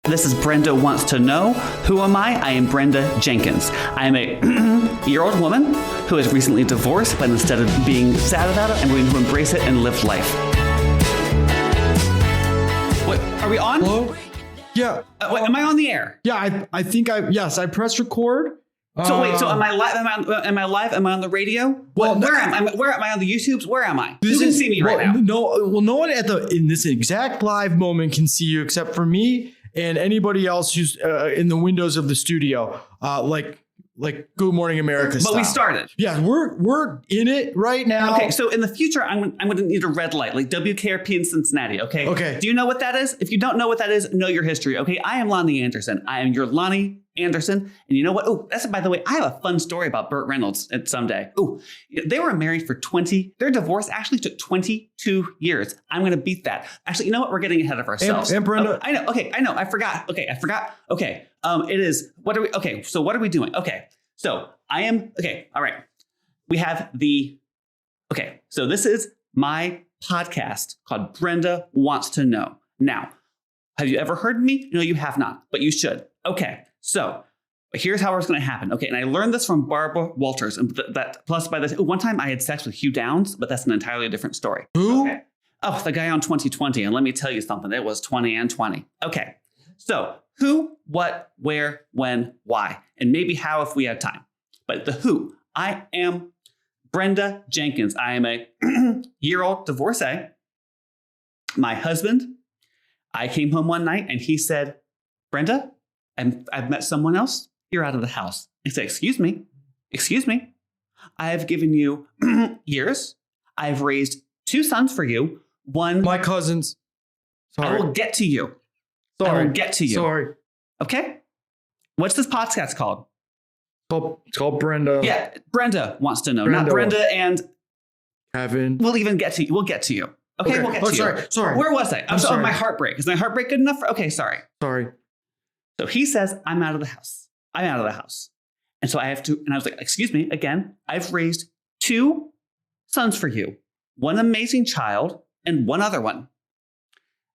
This is Brenda Wants to Know. Who am I? I am Brenda Jenkins. I am a year-old woman who has recently divorced, but instead of being sad about it, I'm going to embrace it and live life. What, are we on? Hello? Yeah. Wait, am I on the air? Yeah, I think I pressed record. So wait, so am I live? Am I live? Am I on the radio? Well, where am I? Where am I on the YouTubes? Where am I? You can see me right now. No one in this exact live moment can see you except for me and anybody else who's in the windows of the studio. Like Good Morning America style. But we started. Yeah, we're in it right now. Okay, so in the future, I'm going to need a red light, like WKRP in Cincinnati, okay? Okay. Do you know what that is? If you don't know what that is, know your history, okay? I am Lonnie Anderson. I am your Lonnie Anderson. And you know what? Oh, by the way, I have a fun story about Burt Reynolds someday. Oh, they were married for their divorce actually took 22 years. I'm going to beat that. Actually, you know what? We're getting ahead of ourselves. And Brenda. I know. Okay, I know. I forgot. Okay. It is, so what are we doing? Okay. So I am, okay. All right. We have so this is my podcast called Brenda Wants to Know. Now, have you ever heard me? No, you have not, but you should. Okay. So here's how it's going to happen. Okay. And I learned this from Barbara Walters. And one time I had sex with Hugh Downs, but that's an entirely different story. Who? Okay. Oh, the guy on 2020. And let me tell you something. It was 20 and 20. Okay. So who, what, where, when, why, and maybe how if we have time. But the who. I am Brenda Jenkins. I am a year-old divorcee. My husband, I came home one night and he said, Brenda, I've met someone else. You're out of the house. I said, excuse me. I have given you years. I've raised 2 sons for you. One. My cousins. Sorry. I will get to you. Sorry. I will get to you. Sorry. Okay. What's this podcast called? It's called Brenda. Yeah, Brenda Wants to Know. Not Brenda and Kevin. We'll get to you. Okay, we'll get to you. Sorry. Where was I? I'm sorry. My heartbreak. Is my heartbreak good enough? Okay, sorry. Sorry. So he says, I'm out of the house. And so I have to, and I was like, excuse me, again, I've raised 2 sons for you. One amazing child and one other one.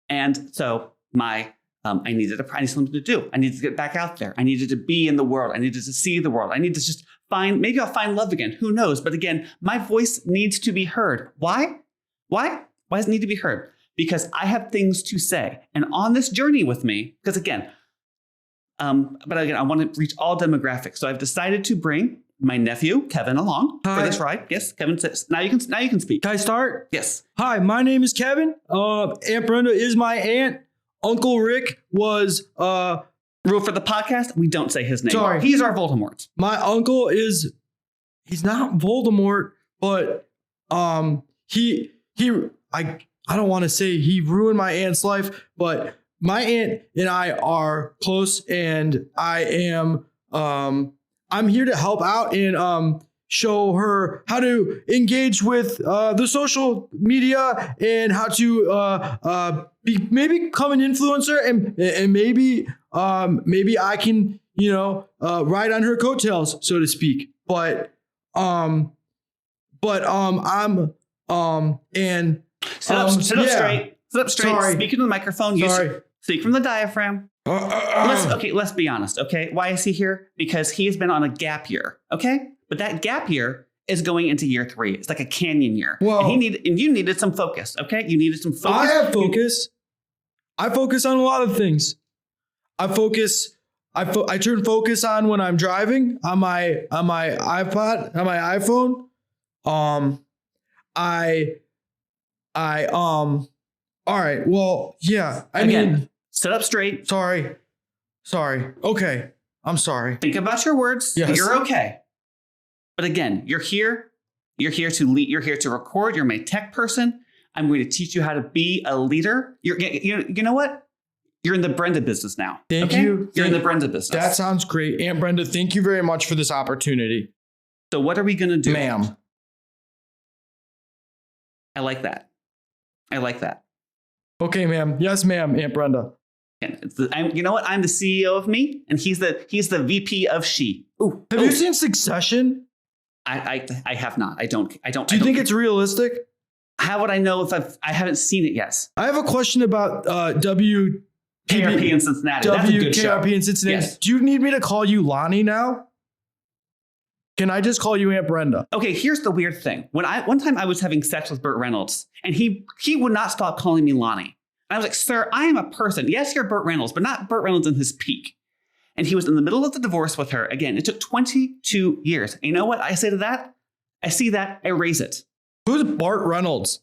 And so I needed something to do. I needed to get back out there. I needed to be in the world. I needed to see the world. I need to just maybe I'll find love again. Who knows? But again, my voice needs to be heard. Why? Why does it need to be heard? Because I have things to say. And on this journey with me, because again, I want to reach all demographics. So I've decided to bring my nephew, Kevin, along for this ride. Yes, Kevin says, now you can speak. Can I start? Yes. Hi, my name is Kevin. Aunt Brenda is my aunt. Uncle Rick was Rule for the podcast, we don't say his name. Sorry. He's our Voldemort. My uncle he's not Voldemort, but I don't want to say he ruined my aunt's life, but my aunt and I are close, and I'm here to help out and show her how to engage with the social media and how to maybe become an influencer, and maybe I can ride on her coattails, so to speak. But I'm and sit up straight. Sit up straight. Sorry. Speak into the microphone. Speak from the diaphragm. Let's be honest. Okay, why is he here? Because he has been on a gap year. Okay, but that gap year is going into year 3. It's like a canyon year. Whoa. And you needed some focus. Okay, you needed some focus. I have focus. I focus on a lot of things. I turn focus on when I'm driving on my iPod, on my iPhone. All right. Well, yeah. I mean, sit up straight. Sorry. Okay. I'm sorry. Think about your words. Yes. You're okay. But again, you're here. You're here to lead. You're here to record. You're my tech person. I'm going to teach you how to be a leader. You know what? You're in the Brenda business now. Thank you. You're in the Brenda business. That sounds great. Aunt Brenda, thank you very much for this opportunity. So what are we going to do? Ma'am. I like that. Okay, ma'am. Yes, ma'am, Aunt Brenda. You know what? I'm the CEO of me, and he's the VP of she. Ooh. Have you seen Succession? I have not. I don't. Do you think it's realistic? How would I know if I haven't seen it yet? I have a question about WKRP KRP in Cincinnati. That's a good show. WKRP in Cincinnati. Yes. Do you need me to call you Lonnie now? Can I just call you Aunt Brenda? Okay, here's the weird thing. One time I was having sex with Burt Reynolds, and he would not stop calling me Lonnie. And I was like, sir, I am a person. Yes, you're Burt Reynolds, but not Burt Reynolds in his peak. And he was in the middle of the divorce with her. Again, it took 22 years. And you know what I say to that? I see that, I raise it. Who's Burt Reynolds?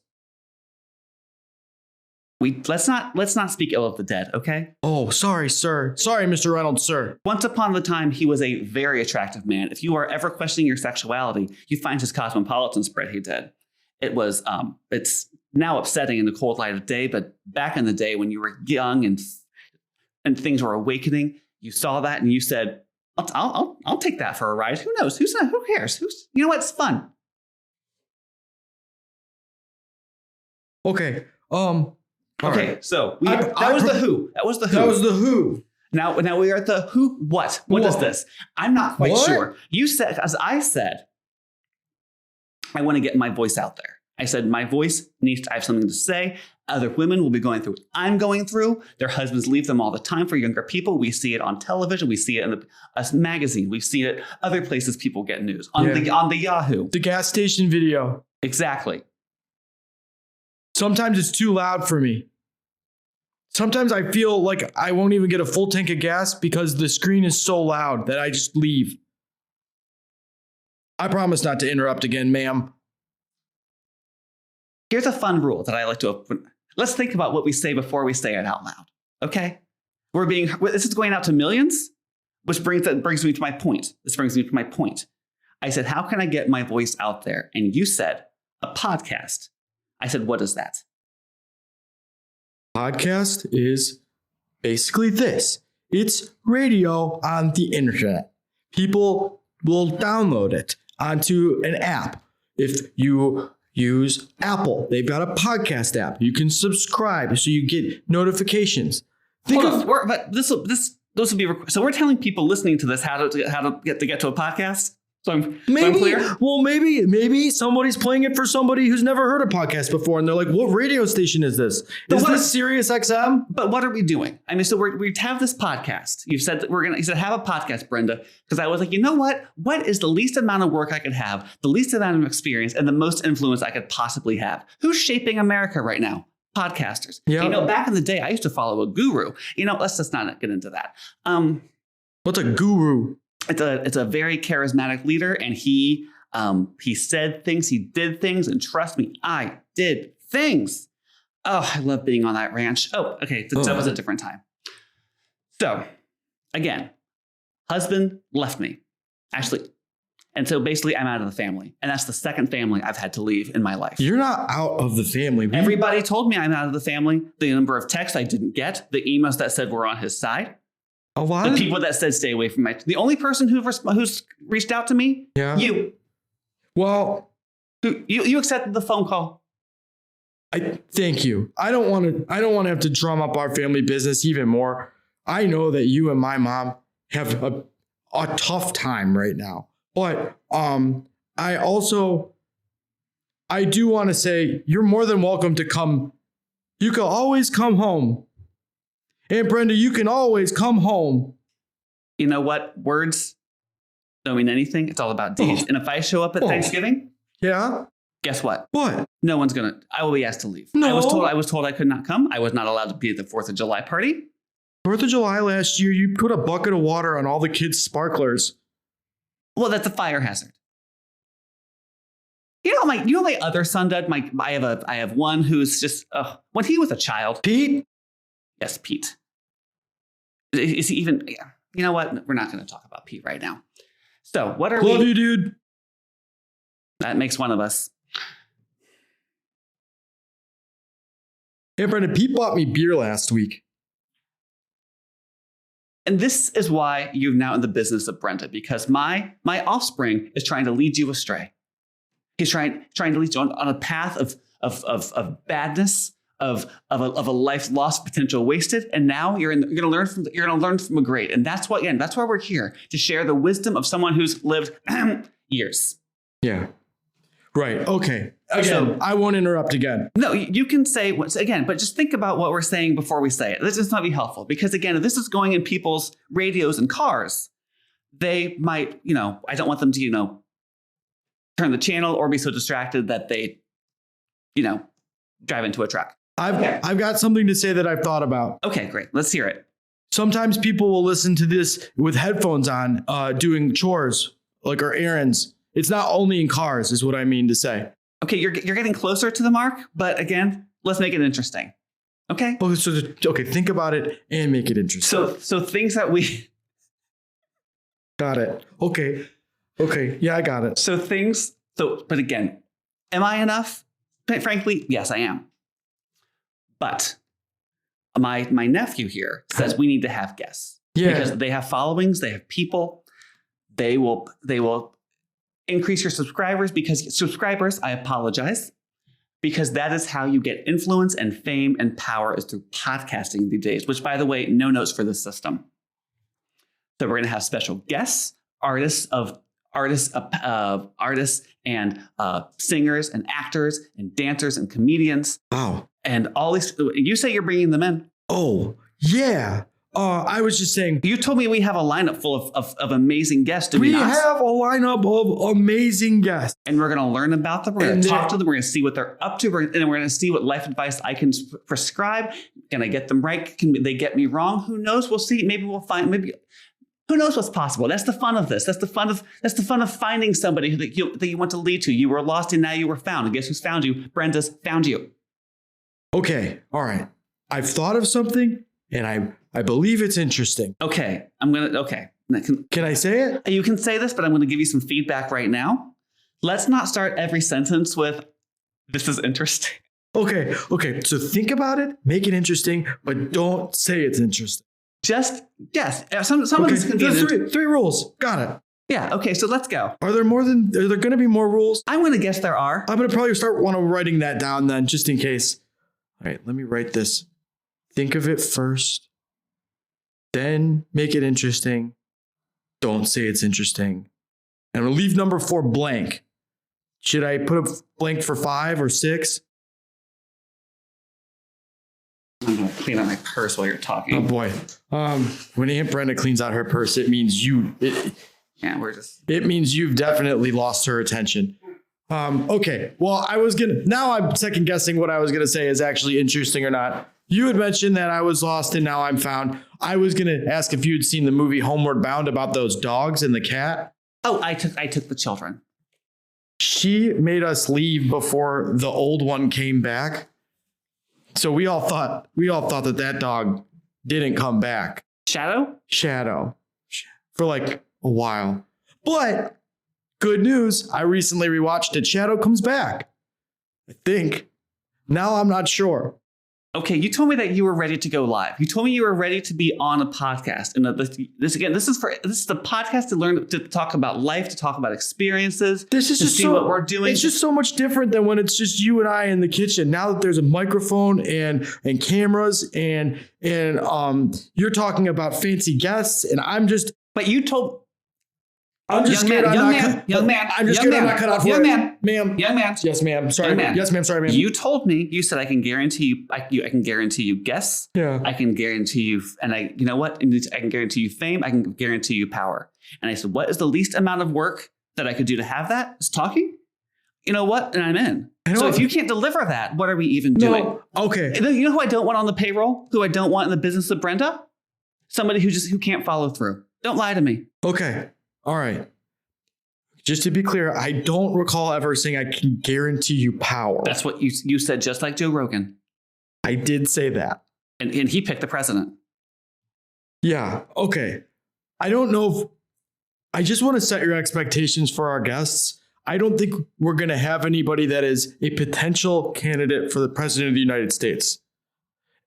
Let's not speak ill of the dead, okay? Oh, sorry, sir. Sorry, Mr. Reynolds, sir. Once upon a time, he was a very attractive man. If you are ever questioning your sexuality, you find his Cosmopolitan spread he did. It was, it's now upsetting in the cold light of day, but back in the day when you were young and things were awakening, you saw that and you said, I'll take that for a ride. Who knows? Who cares? You know what? It's fun. Okay. Okay, right. So that was the Who. That was the Who. Now we are at the Who. What? What is this? I'm not quite sure. You said, as I said, I want to get my voice out there. I said my voice needs to. I have something to say. Other women will be going through what I'm going through. Their husbands leave them all the time for younger people. We see it on television. We see it in a magazine. We've seen it other places people get news on the Yahoo. The gas station video. Exactly. Sometimes it's too loud for me. Sometimes I feel like I won't even get a full tank of gas because the screen is so loud that I just leave. I promise not to interrupt again, ma'am. Here's a fun rule that I like to. Let's think about what we say before we say it out loud. Okay? This is going out to millions, which brings me to my point. This brings me to my point. I said, how can I get my voice out there? And you said, a podcast. I said, what is that? Podcast is basically this. It's radio on the internet. People will download it onto an app. If you use Apple, they've got a podcast app. You can subscribe so you get notifications. Those will be. So we're telling people listening to this how to get to a podcast. So I'm clear. Well, maybe somebody's playing it for somebody who's never heard a podcast before, and they're like, "What radio station is this? Is this Sirius XM?" But what are we doing? I mean, so we have this podcast. You said that you said have a podcast, Brenda, because I was like, you know what? What is the least amount of work I could have, the least amount of experience, and the most influence I could possibly have? Who's shaping America right now? Podcasters. Yeah. You know, back in the day, I used to follow a guru. You know, let's just not get into that. What's a guru? It's a very charismatic leader, and he said things, he did things, and trust me, I did things. Oh, I love being on that ranch. Oh, okay, that was a different time. So, again, husband left me, actually, and so basically I'm out of the family, and that's the second family I've had to leave in my life. You're not out of the family. Everybody told me I'm out of the family. The number of texts I didn't get, the emails that said we're on his side. The people that said stay away from the only person who's reached out to me, you. Well, you accepted the phone call. Thank you. I don't want to have to drum up our family business even more. I know that you and my mom have a tough time right now, but I do want to say you're more than welcome to come. You can always come home. And Brenda, you can always come home. You know what? Words don't mean anything. It's all about deeds. And if I show up at Thanksgiving, guess what? What? No one's I will be asked to leave. No. I was told I could not come. I was not allowed to be at the 4th of July party. 4th of July last year, you put a bucket of water on all the kids' sparklers. Well, that's a fire hazard. You know my other son did? I have one who's just, when he was a child. Pete? Yes, Pete. Is he even? You know what? We're not going to talk about Pete right now. So what are we? Love you, dude. That makes one of us. Hey, Brenda, Pete bought me beer last week. And this is why you're now in the business of Brenda, because my offspring is trying to lead you astray. He's trying to lead you on a path of badness. Of a life lost, potential wasted, and now you're going to learn from a great, and that's why we're here to share the wisdom of someone who's lived years. Yeah. Right. Okay. Again, So- I won't interrupt again. No, you can say once again, but just think about what we're saying before we say it. This is not be helpful because again, if this is going in people's radios and cars, they might, I don't want them to, turn the channel or be so distracted that they, drive into a truck. I've got something to say that I've thought about. Okay, great. Let's hear it. Sometimes people will listen to this with headphones on, doing chores or errands. It's not only in cars, is what I mean to say. Okay, you're getting closer to the mark, but again, let's make it interesting. Okay. Okay, think about it and make it interesting. So things that we Got it. Okay. Yeah, I got it. But again, am I enough? Frankly, yes, I am. But my nephew here says we need to have guests. Yeah. Because they have followings, they have people. They will increase your subscribers I apologize. Because that is how you get influence and fame and power is through podcasting these days, which by the way, no notes for this system. So we're going to have special guests, artists and singers and actors and dancers and comedians. Wow. And all these, you say you're bringing them in. Oh, yeah. I was just saying. You told me we have a lineup full of amazing guests. Do we not? have a lineup of amazing guests. And we're going to learn about them. We're going to talk to them. We're going to see what they're up to. And we're going to see what life advice I can prescribe. Can I get them right? Can they get me wrong? Who knows? We'll see. Maybe we'll find, who knows what's possible? That's the fun of this. That's the fun of finding somebody that you want to lead to. You were lost and now you were found. And guess who's found you? Brenda's found you. Okay. All right. I've thought of something and I believe it's interesting. Okay. Can I say it? You can say this, but I'm going to give you some feedback right now. Let's not start every sentence with, this is interesting. Okay. So think about it, make it interesting, but don't say it's interesting. Just, yes. Some of this can be three rules. Got it. Yeah. Okay. So let's go. Are there going to be more rules? I'm going to guess there are. I'm going to probably start writing that down then, just in case. All right. Let me write this. Think of it first. Then make it interesting. Don't say it's interesting. And we'll leave number 4 blank. Should I put a blank for 5 or 6? I'm going to clean out my purse while you're talking. Oh boy. When Aunt Brenda cleans out her purse, it means it means you've definitely lost her attention. Okay. Well, now I'm second guessing what I was going to say is actually interesting or not. You had mentioned that I was lost and now I'm found. I was going to ask if you'd seen the movie Homeward Bound about those dogs and the cat. Oh, I took the children. She made us leave before the old one came back. So we all thought that dog didn't come back. Shadow For like a while. But good news, I recently rewatched it. Shadow comes back. I think. Now I'm not sure. Okay, you told me that you were ready to go live. You told me you were ready to be on a podcast. And this is the podcast to talk about life, to talk about experiences. This is just what we're doing. It's just so much different than when it's just you and I in the kitchen. Now that there's a microphone and cameras and you're talking about fancy guests and I'm just. But you told. I'm just scared young man. I'm just scared I'm not cut out for it. Ma'am. Young man. Yes, ma'am. Sorry. Man. Yes, ma'am. Sorry, ma'am. You told me, you said I can guarantee you, I can guarantee you guests. Yeah. I can guarantee you, you know what? I can guarantee you fame. I can guarantee you power. And I said, what is the least amount of work that I could do to have that? Is talking? You know what? And I'm in. So if you can't deliver that, what are we even doing? Okay. You know who I don't want on the payroll? Who I don't want in the business of Brenda? Somebody who can't follow through. Don't lie to me. Okay. All right. Just to be clear, I don't recall ever saying I can guarantee you power. That's what you said, just like Joe Rogan. I did say that. And he picked the president. Yeah. Okay. I don't know if I just want to set your expectations for our guests. I don't think we're going to have anybody that is a potential candidate for the president of the United States.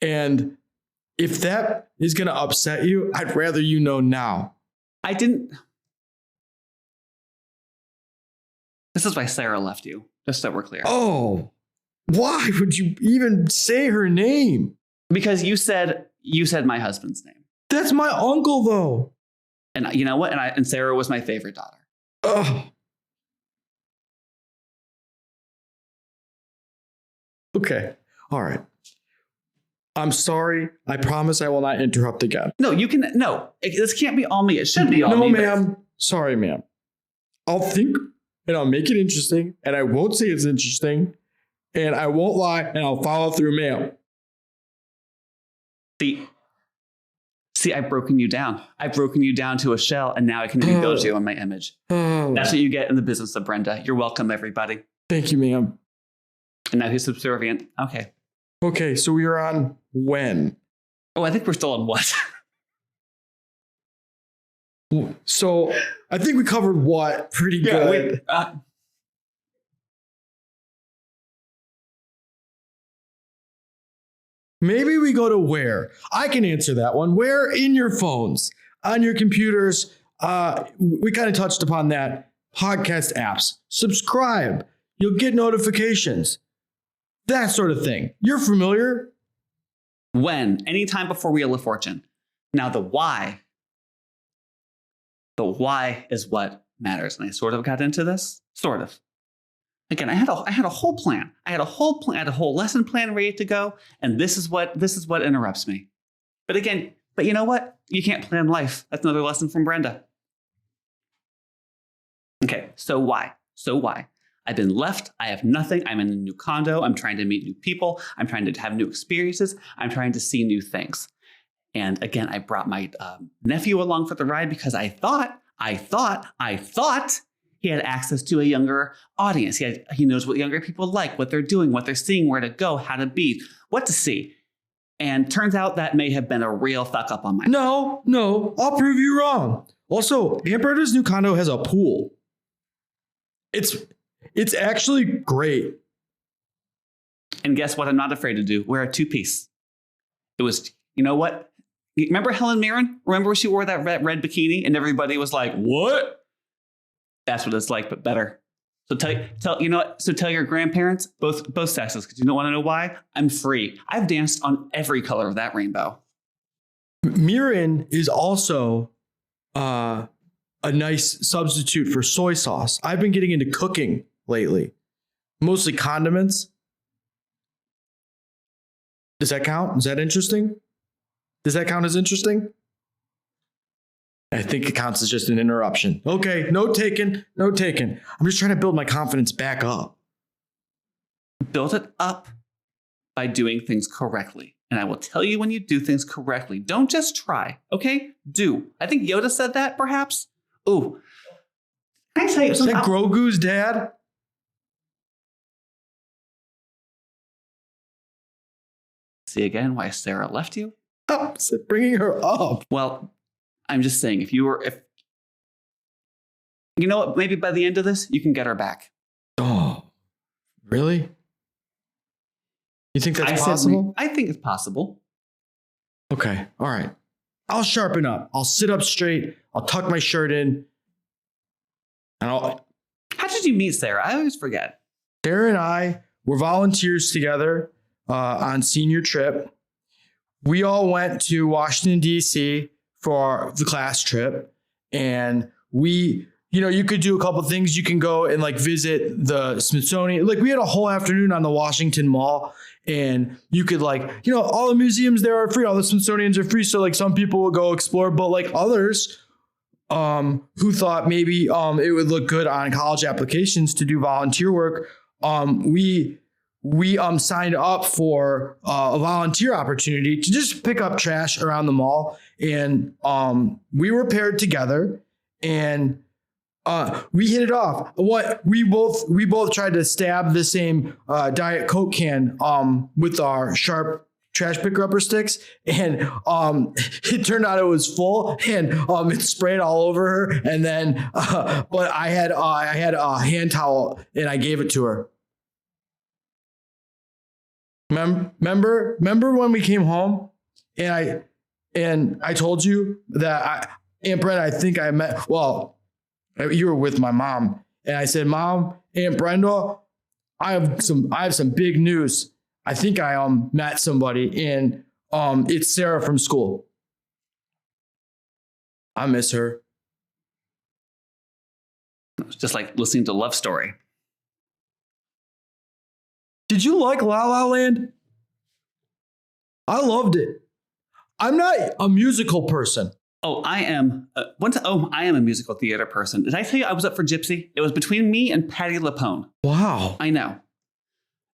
And if that is going to upset you, I'd rather you know now. I didn't. This is why Sarah left you, just so we're clear. Oh, why would you even say her name? Because you said my husband's name. That's my uncle, though. And you know what? And Sarah was my favorite daughter. Oh. Okay. All right. I'm sorry. I promise I will not interrupt again. No, you can. No, this can't be all me. It should be all me. No, ma'am. Sorry, ma'am. I'll think and I'll make it interesting, and I won't say it's interesting, and I won't lie, and I'll follow through, ma'am. See, I've broken you down. I've broken you down to a shell, and now I can rebuild you in my image. That's what you get in the business of Brenda. You're welcome, everybody. Thank you, ma'am. And now he's subservient. Okay. Okay, so we are on when? Oh, I think we're still on what? So I think we covered what pretty good. Maybe we go to where. I can answer that one. Where in your phones, on your computers. We kind of touched upon that. Podcast apps. Subscribe. You'll get notifications. That sort of thing. You're familiar? When? Anytime before Wheel of Fortune. Now the why. The why is what matters. And I sort of got into this. Sort of. Again, I had a whole plan. I had a whole lesson plan ready to go. And this is what interrupts me. But you know what? You can't plan life. That's another lesson from Brenda. Okay, so why? I've been left. I have nothing. I'm in a new condo. I'm trying to meet new people. I'm trying to have new experiences. I'm trying to see new things. And again, I brought my nephew along for the ride because I thought he had access to a younger audience. He knows what younger people like, what they're doing, what they're seeing, where to go, how to be, what to see. And turns out that may have been a real fuck up on my part. No, I'll prove you wrong. Also, Aunt Brenda's new condo has a pool. It's actually great. And guess what I'm not afraid to do? Wear a two-piece. It was, you know what? Remember Helen Mirren? Remember when she wore that red bikini and everybody was like, what? That's what it's like, but better. So tell your grandparents, both sexes, because you don't want to know why? I'm free. I've danced on every color of that rainbow. Mirren is also a nice substitute for soy sauce. I've been getting into cooking lately, mostly condiments. Does that count? Is that interesting? Does that count as interesting? I think it counts as just an interruption. Okay, note taken. I'm just trying to build my confidence back up. Build it up by doing things correctly. And I will tell you when you do things correctly. Don't just try, okay? Do. I think Yoda said that, perhaps. Ooh. Can I tell you something? Is that Grogu's dad? See again why Sarah left you? Oh, bringing her up. Well, I'm just saying, if you know what, maybe by the end of this, you can get her back. Oh, really? You think that's possible? I think it's possible. Okay. All right. I'll sharpen up. I'll sit up straight. I'll tuck my shirt in. And How did you meet Sarah? I always forget. Sarah and I were volunteers together on senior trip. We all went to Washington, D.C. for the class trip. And you could do a couple things. You can go and visit the Smithsonian. We had a whole afternoon on the Washington Mall, and you could all the museums there are free. All the Smithsonians are free. So some people will go explore, but others who thought maybe it would look good on college applications to do volunteer work. We signed up for a volunteer opportunity to just pick up trash around the mall. And we were paired together, and we hit it off. We both tried to stab the same Diet Coke can with our sharp trash picker upper sticks, and it turned out it was full, and it sprayed all over her. And then, but I had a hand towel, and I gave it to her. Remember when we came home, and I told you that Aunt Brenda, I think I met. Well, you were with my mom, and I said, "Mom, Aunt Brenda, I have some big news. I think I met somebody, and it's Sarah from school. I miss her." It's just like listening to Love Story. Did you like La La Land? I loved it. I'm not a musical person. Oh, I am. I am a musical theater person. Did I tell you I was up for Gypsy? It was between me and Patti LuPone. Wow. I know.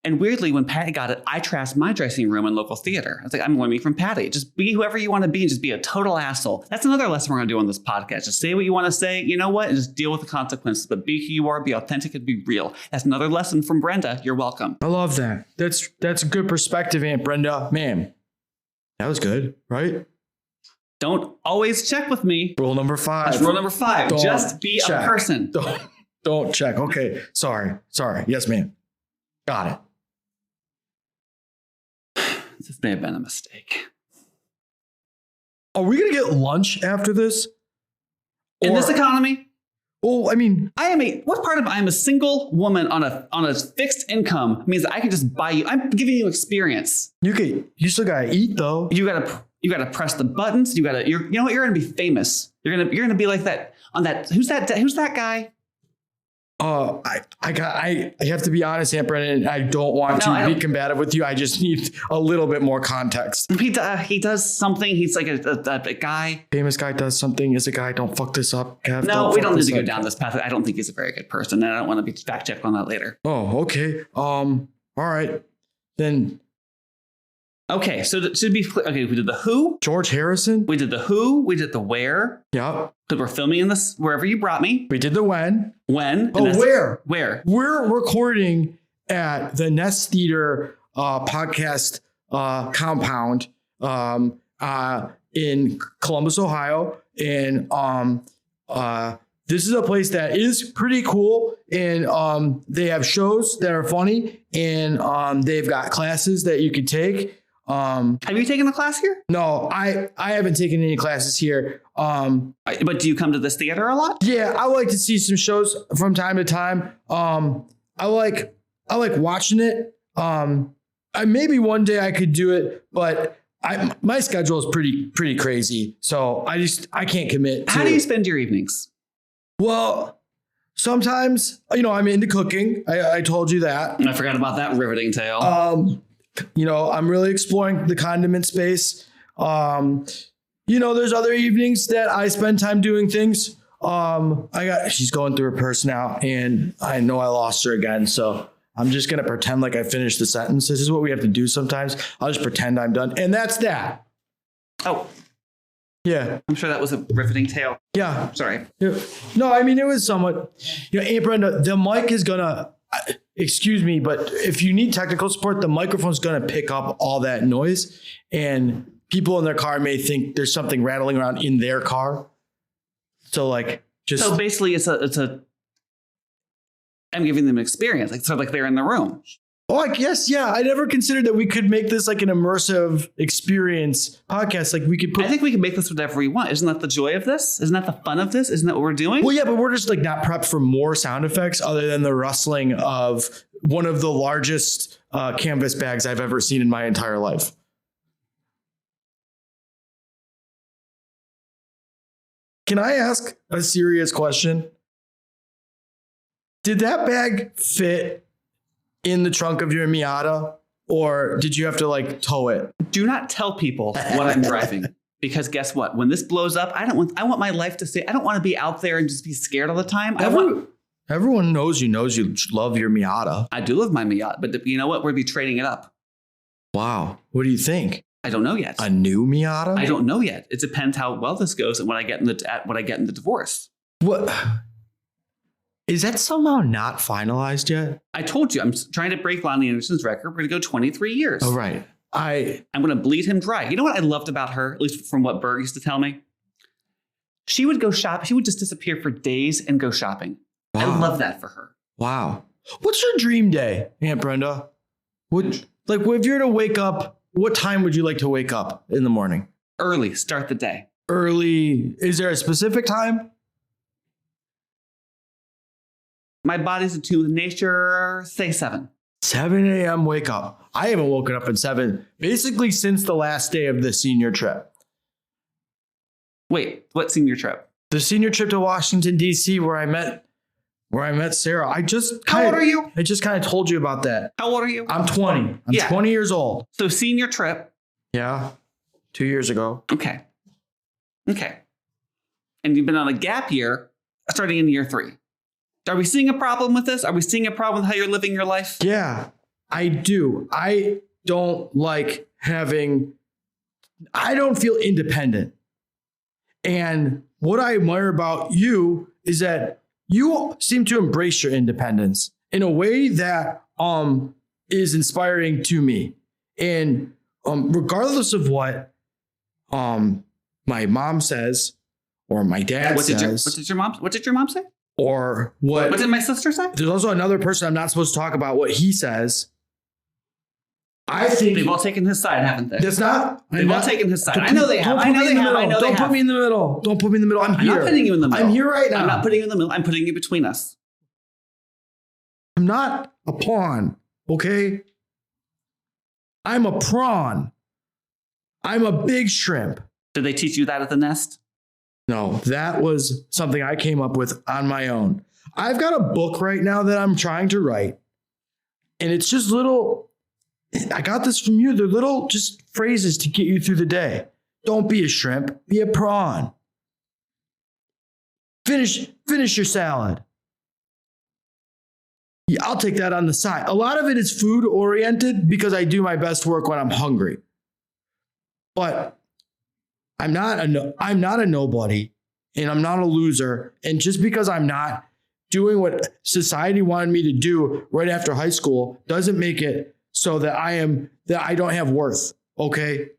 And weirdly, when Patti got it, I trashed my dressing room in local theater. I was like, I'm learning from Patti. Just be whoever you want to be and just be a total asshole. That's another lesson we're going to do on this podcast. Just say what you want to say. You know what? And just deal with the consequences. But be who you are, be authentic, and be real. That's another lesson from Brenda. You're welcome. I love that. That's a good perspective, Aunt Brenda. Man, that was good, right? Don't always check with me. Rule number 5. That's rule number 5. Don't just be check. a person. Don't check. Okay. Sorry. Yes, ma'am. Got it. This may have been a mistake. Are we going to get lunch after this? In this economy? Well, I mean, what part of I'm a single woman on a fixed income means that I can just buy you. I'm giving you experience. you still got to eat though. You gotta press the buttons. You know what? You're gonna be famous. You're gonna be like that on that. Who's that guy? I have to be honest, Aunt Brennan. I don't want to be combative with you. I just need a little bit more context. He does something. He's like a guy. Famous guy does something. Is a guy. Don't fuck this up, Kev. No, we don't need to go down this path. I don't think he's a very good person, and I don't want to be fact checked on that later. Oh, okay. All right, then. Okay, so we did the who. George Harrison. We did the who. We did the where. Yeah. Because we're filming in this wherever you brought me. We did the when. When. Oh, where? Where? We're recording at the Nest Theater podcast compound in Columbus, Ohio. And this is a place that is pretty cool. And they have shows that are funny. And they've got classes that you could take. Have you taken a class here? No, I haven't taken any classes here. But do you come to this theater a lot? Yeah, I like to see some shows from time to time. I like watching it. Maybe one day I could do it, but my schedule is pretty crazy. So I can't commit. How do you spend your evenings? Well, sometimes, I'm into cooking. I told you that. I forgot about that riveting tale. I'm really exploring the condiment space. There's other evenings that I spend time doing things. She's going through her purse now, and I know I lost her again. So I'm just going to pretend like I finished the sentence. This is what we have to do sometimes. I'll just pretend I'm done. And that's that. Oh, yeah. I'm sure that was a riveting tale. Yeah. Sorry. Yeah. No, I mean, it was somewhat, Aunt Brenda, the mic is going to, excuse me, but if you need technical support, the microphone's going to pick up all that noise, and people in their car may think there's something rattling around in their car. So basically I'm giving them an experience, like they're in the room. Oh, I guess, yeah. I never considered that we could make this like an immersive experience podcast. Like we could I think we can make this whatever we want. Isn't that the joy of this? Isn't that the fun of this? Isn't that what we're doing? Well, yeah, but we're just like not prepped for more sound effects other than the rustling of one of the largest canvas bags I've ever seen in my entire life. Can I ask a serious question? Did that bag fit in the trunk of your Miata, or did you have to tow it? Do not tell people what I'm driving, because guess what? When this blows up, I want my life to say, I don't want to be out there and just be scared all the time. Everyone knows you love your Miata. I do love my Miata, but you know what? We'll be trading it up. Wow. What do you think? I don't know yet. A new Miata? I don't know yet. It depends how well this goes and what I get in the divorce. What? Is that somehow not finalized yet? I told you, I'm trying to break Lonnie Anderson's record. We're going to go 23 years. Oh, right. I'm going to bleed him dry. You know what I loved about her, at least from what Berg used to tell me? She would go shop. She would just disappear for days and go shopping. Wow. I love that for her. Wow. What's your dream day, Aunt Brenda? If you were to wake up, what time would you like to wake up in the morning? Early. Start the day. Early. Is there a specific time? My body's attuned to nature, say 7. 7 a.m. wake up. I haven't woken up at 7, basically since the last day of the senior trip. Wait, what senior trip? The senior trip to Washington, D.C., where I met where I met Sarah. How old are you? I just kind of told you about that. How old are you? I'm 20. I'm 20 years old. So senior trip. Yeah. 2 years ago. Okay. And you've been on a gap year starting in year 3. Are we seeing a problem with this? Are we seeing a problem with how you're living your life? Yeah, I do. I don't feel independent. And what I admire about you is that you seem to embrace your independence in a way that is inspiring to me. And regardless of what my mom says or my dad says. What did your mom say? Or what did my sister say? There's also another person I'm not supposed to talk about what he says. I think they've all taken his side, haven't they? That's not. They've all taken his side. I know they have. Don't put me in the middle. Don't put me in the middle. I'm here. not putting you in the middle. I'm here right now. I'm not putting you in the middle. I'm putting you between us. I'm not a pawn, okay? I'm a prawn. I'm a big shrimp. Did they teach you that at the nest? No, that was something I came up with on my own. I've got a book right now that I'm trying to write. And it's just little, I got this from you. They're little just phrases to get you through the day. Don't be a shrimp, be a prawn. Finish your salad. Yeah, I'll take that on the side. A lot of it is food oriented because I do my best work when I'm hungry. But I'm not a nobody and I'm not a loser. And just because I'm not doing what society wanted me to do right after high school doesn't make it so that I don't have worth. Okay.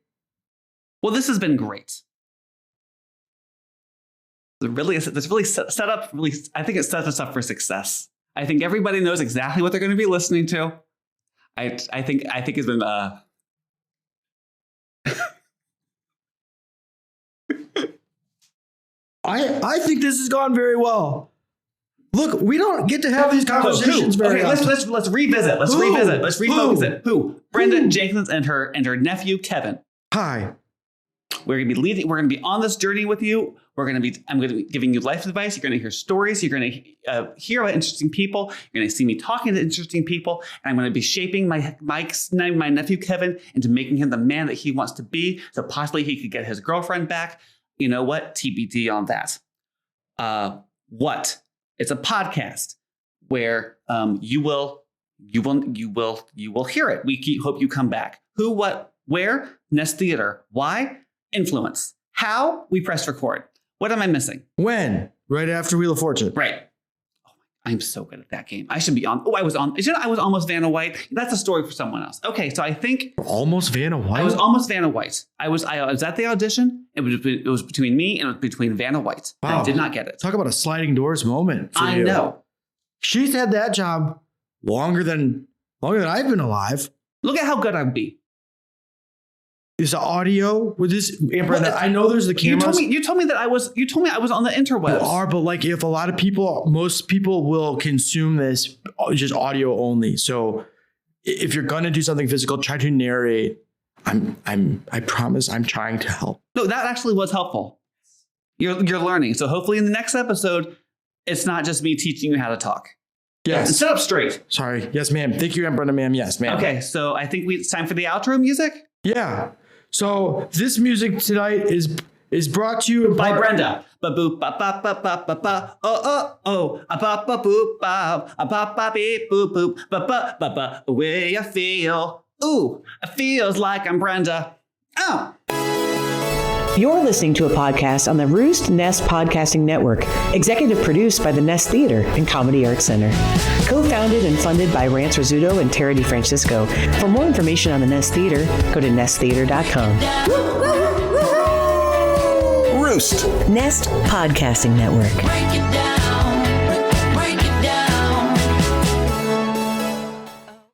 Well, this has been great. This really set up. I think it sets us up for success. I think everybody knows exactly what they're going to be listening to. I think it's been. I think this has gone very well. Look, we don't get to have these conversations very often. Let's revisit. Let's revisit. Let's refocus it. Who? Brenda Jenkins and her nephew Kevin. Hi. We're gonna be leading. We're gonna be on this journey with you. I'm gonna be giving you life advice. You're gonna hear stories. You're gonna hear about interesting people. You're gonna see me talking to interesting people. And I'm gonna be shaping my nephew Kevin into making him the man that he wants to be. So possibly he could get his girlfriend back. You know what? TBD on that. What? It's a podcast where you will hear it. We hope you come back. Who? What? Where? Nest Theater. Why? Influence. How? We press record. What am I missing? When? Right after Wheel of Fortune. Right. Oh, I'm so good at that game. I should be on. Oh, I was almost Vanna White. That's a story for someone else. Okay, so I think almost Vanna White. I was almost Vanna White. I was at the audition. It was between me and it was between Vanna White. Wow. I did not get it. Talk about a sliding doors moment. I know. She's had that job longer than I've been alive. Look at how good I'd be. Is the audio with this? I know there's the cameras. You told me I was on the interwebs. You are, but like if most people will consume this just audio only. So if you're gonna do something physical, try to narrate. I promise I'm trying to help. No, that actually was helpful. You're learning. So hopefully in the next episode, it's not just me teaching you how to talk. Yes. And sit up straight. Sorry. Yes, ma'am. Thank you, Brenda, ma'am. Yes, ma'am. Okay, so I think it's time for the outro music. Yeah. So this music tonight is brought to you by Brenda. Ba boop ba ba ba ba ba ba oh a ba ba boop ba a ba ba beep boop boop ba ba ba ba the way I feel. Ooh, it feels like I'm Brenda. Oh. You're listening to a podcast on the Roost Nest Podcasting Network, executive produced by the Nest Theater and Comedy Arts Center. Co-founded and funded by Rance Rizzuto and Tara DeFrancisco. For more information on the Nest Theater, go to nesttheater.com. Roost Nest Podcasting Network. Break it down.